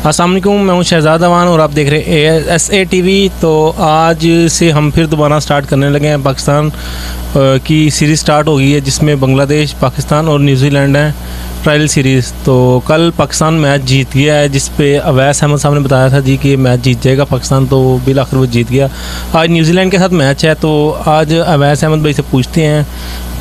अस्सलाम वालेकुम, मैं हूं शहजाद अवान और आप देख रहे हैं SA TV। तो आज से हम फिर दोबारा स्टार्ट करने लगे हैं। पाकिस्तान की सीरीज़ स्टार्ट हो गई है जिसमें बांग्लादेश, पाकिस्तान और न्यूजीलैंड है ट्रायल सीरीज़। तो कल पाकिस्तान मैच जीत गया है जिस पे अवैस अहमद साहब ने बताया था जी कि ये मैच जीत जाएगा पाकिस्तान, तो बिल आखिर वो जीत गया। आज न्यूजीलैंड के साथ मैच है, तो आज अवैस अहमद भाई से पूछते हैं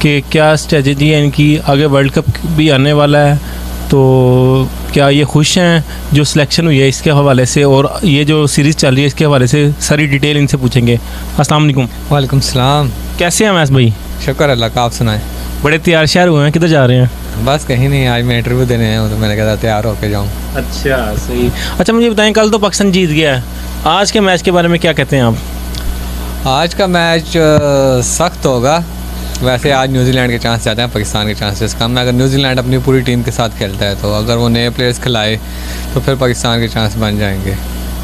कि क्या स्ट्रेटजी है इनकी, आगे वर्ल्ड कप भी आने वाला है, तो क्या ये खुश हैं जो सिलेक्शन हुई है इसके हवाले से, और ये जो सीरीज़ चल रही है इसके हवाले से सारी डिटेल इनसे पूछेंगे। अस्सलाम वालेकुम। वालेकुम सलाम। कैसे हैं अवैस भाई? शुक्र अल्लाह का, आप सुनाएं। बड़े तैयार शहर हुए हैं, किधर जा रहे हैं? बस कहीं नहीं, आज मैं इंटरव्यू देने आया हूँ तो मैंने कहा तैयार होके जाऊँ। अच्छा, सही। अच्छा मुझे बताएं, कल तो पाकिस्तान जीत गया है, आज के मैच के बारे में क्या कहते हैं आप? आज का मैच सख्त होगा। वैसे आज न्यूजीलैंड के चांस ज़्यादा हैं, पाकिस्तान के चांसेस कम है। अगर न्यूजीलैंड अपनी पूरी टीम के साथ खेलता है तो अगर वो नए प्लेयर्स खिलाए तो फिर पाकिस्तान के चांस बन जाएंगे।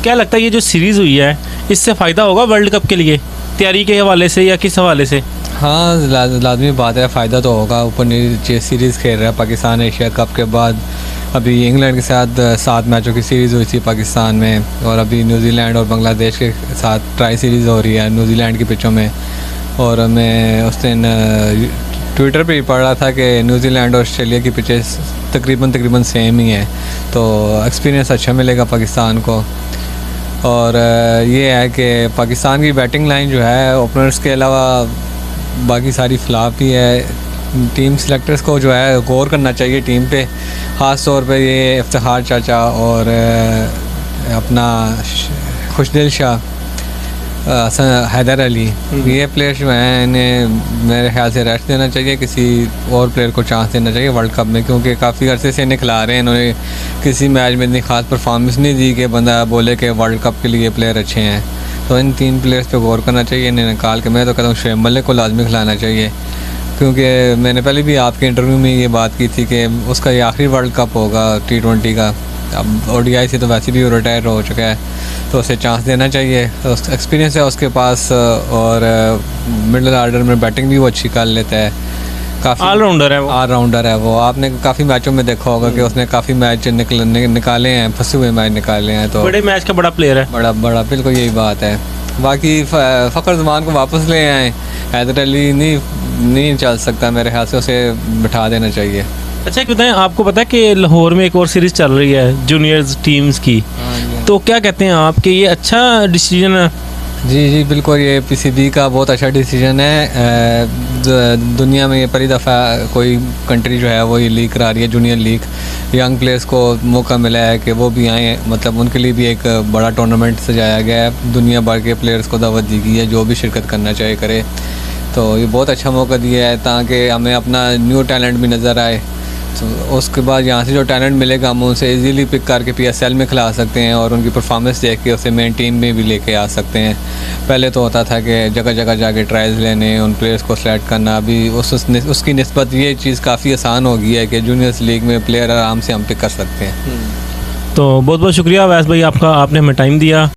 क्या लगता है ये जो सीरीज़ हुई है इससे फ़ायदा होगा वर्ल्ड कप के लिए, तैयारी के हवाले से या किस हवाले से? हाँ, लाजमी बात है, फ़ायदा तो होगा। ऊपर नीचे सीरीज़ खेल रहा है पाकिस्तान। एशिया कप के बाद अभी इंग्लैंड के साथ 7 मैचों की सीरीज़ हुई थी पाकिस्तान में, और अभी न्यूजीलैंड और बांग्लादेश के साथ ट्राई सीरीज़ हो रही है न्यूजीलैंड की पिचों में। और मैं उस दिन ट्विटर पे ही पढ़ रहा था कि न्यूजीलैंड और ऑस्ट्रेलिया की पिचेस तकरीबन सेम ही है, तो एक्सपीरियंस अच्छा मिलेगा पाकिस्तान को। और ये है कि पाकिस्तान की बैटिंग लाइन जो है ओपनर्स के अलावा बाकी सारी फ्लॉप ही है। टीम सिलेक्टर्स को जो है गौर करना चाहिए टीम पे, ख़ास तौर पे ये इफ्तिखार चाचा और अपना खुशदिल शाह, हैदर अली, ये प्लेयर्स जो हैं इन्हें मेरे ख्याल से रेस्ट देना चाहिए, किसी और प्लेयर को चांस देना चाहिए वर्ल्ड कप में, क्योंकि काफ़ी अरसे से इन्हें खिला रहे हैं। इन्होंने किसी मैच में इतनी ख़ास परफॉर्मेंस नहीं दी कि बंदा बोले कि वर्ल्ड कप के लिए प्लेयर अच्छे हैं। तो इन 3 प्लेयर्स पे गौर करना चाहिए, इन्हें निकाल के। मैं तो कहता हूँ शुएब मलिक को लाजमी खिलाना चाहिए, क्योंकि मैंने पहले भी आपके इंटरव्यू में ये बात की थी कि उसका ये आखिरी वर्ल्ड कप होगा T20 का। अब ODI से तो वैसे भी रिटायर हो चुका है, तो उसे चांस देना चाहिए। तो एक्सपीरियंस है उसके पास, और मिडिल आर्डर में बैटिंग भी वो अच्छी कर लेता है, काफ़ी ऑलराउंडर है वो। ऑलराउंडर है वो। आपने काफ़ी मैचों में देखा होगा कि उसने काफ़ी मैच निकाले हैं, फंसे हुए मैच निकाले हैं। तो बड़े मैच का बड़ा प्लेयर है, बड़ा बिल्कुल यही बात है। बाकी फ़खर जमान को वापस ले आए, हैदर अली नहीं चल सकता मेरे ख्याल से, उसे बिठा देना चाहिए। अच्छा एक बताएं, आपको पता है कि लाहौर में एक और सीरीज़ चल रही है जूनियर्स टीम्स की, तो क्या कहते हैं आप कि ये अच्छा डिसीजन है? जी बिल्कुल, ये PCB का बहुत अच्छा डिसीजन है। दुनिया में ये पहली दफ़ा कोई कंट्री जो है वो ये लीग करा रही है, जूनियर लीग। यंग प्लेयर्स को मौका मिला है कि वो भी आएँ, मतलब उनके लिए भी एक बड़ा टूर्नामेंट सजाया गया है। दुनिया भर के प्लेयर्स को दावत दी गई है, जो भी शिरकत करना चाहे करे। तो ये बहुत अच्छा मौका दिया है ताकि हमें अपना न्यू टैलेंट भी नज़र आए। तो उसके बाद यहाँ से जो टैलेंट मिलेगा हम उनसे इजीली पिक करके PSL में खिला सकते हैं, और उनकी परफॉर्मेंस देख के उसे मेन टीम में भी लेके आ सकते हैं। पहले तो होता था कि जगह जगह जाके ट्रायल्स लेने, उन प्लेयर्स को सेलेक्ट करना। अभी उसकी निस्बत ये चीज़ काफ़ी आसान हो गई है कि जूनियर्स लीग में प्लेयर आराम से हम पिक कर सकते हैं। तो बहुत बहुत शुक्रिया अवैस भाई आपका, आपने हमें टाइम दिया।